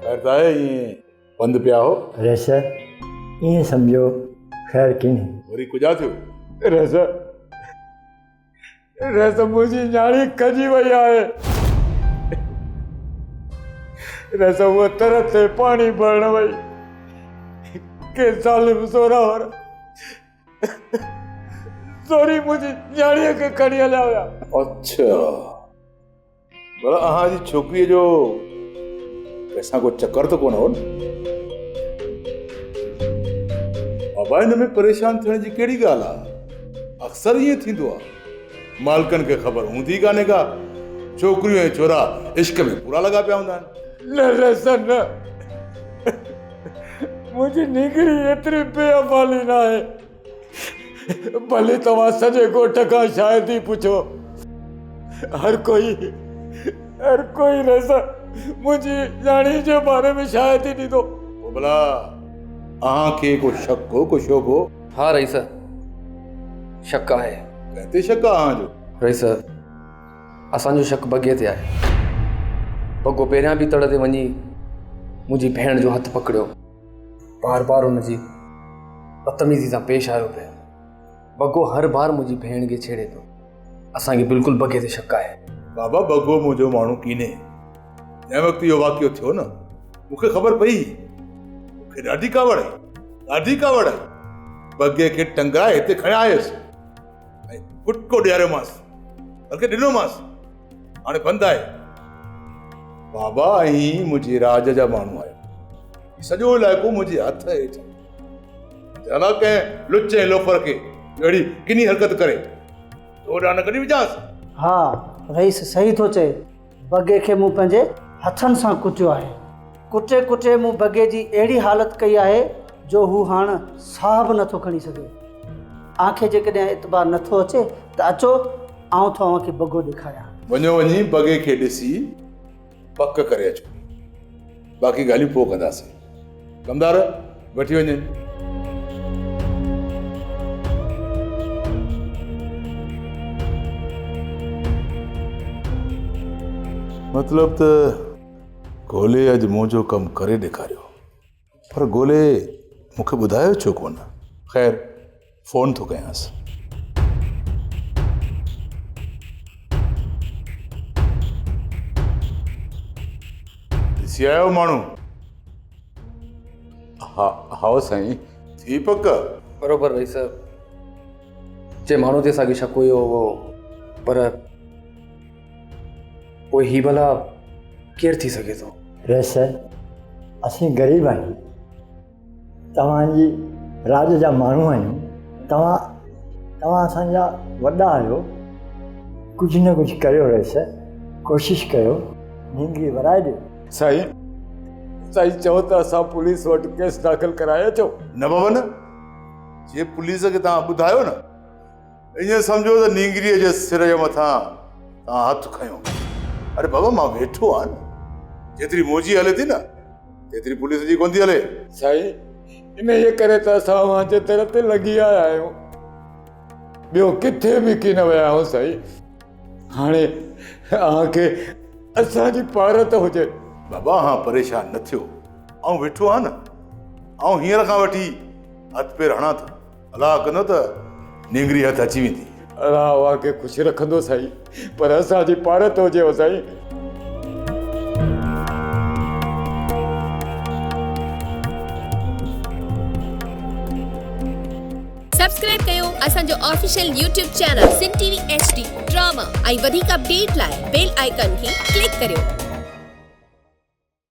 खैर ताए ये बंद पिया हो रस ये समझो खैर की नहीं वरी कुजा थियो रस मुझी न्याणी कजी वही आए रस वो तरह से पानी भरण वही के साल सोरा और सोरी मुझी न्याणी के कड़िया लाया। अच्छा भला अहां जी छोकरी जो पैसा को चक्कर तो कोन हो बाबा इन में परेशान थियण जी कहिड़ी ॻाल्हि आहे अक्सर ईअं थींदो आहे मालकनि खे ख़बर हूंदी कान्हे का छोकिरियूं ऐं छोरा इश्क में पूरा लॻा पिया हूंदा आहिनि। न रसन मुझी निगरी एतरी बेअमाली ना है भले तव्हां सॼे ॻोठ खां शायदि ई पुछो हर कोई रस मुझी न्याणी जे बारे में शायदि ई ॾींदो। भला अहां खे को शक हो को शोभ हो? हाँ रईस शक आहे। कहते शक आहे अहां जो? रईस असांजो शक बगे ते आहे। बगो पहिरियां बि तड़ ते वञी मुंहिंजी भेण जो हथ पकड़ियो बार बार हुनजी बदतमीज़ी सां पेश आयो पिया। बगो हर बार मुंहिंजी भेण खे छेड़े थो। असांखे बिल्कुलु बगे ते शक आहे। बाबा बगो मुंहिंजो माण्हू कीने जंहिं वक़्तु इहो वाक़ियो थियो न मूंखे ख़बर पई मूंखे ॾाढी कावड़ आई बगे खे टंगाए हिते खणिया आयुसि ऐं फुटको ॾियारियोमांसि बल्कि ॾिनोमांसि हाणे बंदि आहे। बाबा ऐं मुंहिंजे राज जा माण्हू आहियो सॼो इलाइक़ो मुंहिंजे हथ हेठि अला कंहिं लुच ऐं लोफर खे अहिड़ी किनी हरकत करे ओॾा न कढी विझांसि। हाँ रईस सही थो चए बगे खे मूं पंहिंजे हथनि सां कुटियो आहे। कुटे मूं बगे जी अहिड़ी हालत कई आहे जो हू हाणे साह बि नथो खणी सघे। आंखे जेकॾहिं एतबार नथो अचे त अचो आउं तव्हांखे बगो ॾेखारियां। वञो वञी बगे खे ॾिसी पक करे अचो बाक़ी ॻाल्हियूं पोइ कंदासीं। कमदार वठी वञे। मतलब त गोले अॼु मुंहिंजो कमु करे ॾेखारियो पर गोले मूंखे ॿुधायो छो कोन? ख़ैर फ़ोन थो कयांसि। ॾिसी आयो माण्हू? हा साईं थी पक बरोबर रईस जे माण्हू ते असांखे शक हुयो उहो पर पोइ ही भला केरु थी सघे थो? रस असीं ग़रीब आहियूं तव्हांजी राज जा माण्हू आहियूं तव्हां असांजा वॾा आहियो कुझु न कुझु करियो रस कोशिशि कयो नींगरी वराए ॾियो। साईं चओ त असां पुलिस वटि केस दाख़िल कराए अचो। न बाबा न जे पुलिस खे तव्हां ॿुधायो न ईअं सम्झो त नींगरीअ जे सिर जे मथां तव्हां हथु खयो। अरे बाबा मां वेठो आहे न जेतिरी मौजी हले थी न तेतिरी पुलिस जी कोन थी हले। साईं इन जे करे त असां मुंहिंजे तरफ़ ते लॻी आया आहियूं ॿियो किथे बि की न विया आहियूं साईं। हाणे अहांखे असांजी पारत हुजे। बाबा हाँ परेशान न थियो ऐं वेठो आहे न ऐं हींअर खां वठी हथ पेर हणा थो अलाह कंदो त नींगरी हथ अची वेंदी। अलाह उहा खे ख़ुशि रखंदो साईं पर असांजी पारत हुजेव साईं। सब्सक्राइब कयो असांजो ऑफिशियल YouTube चैनल सिन टीवी HD ड्रामा ऐं वधीक अपडेट लाइ बेल आइकन खे क्लिक करियो।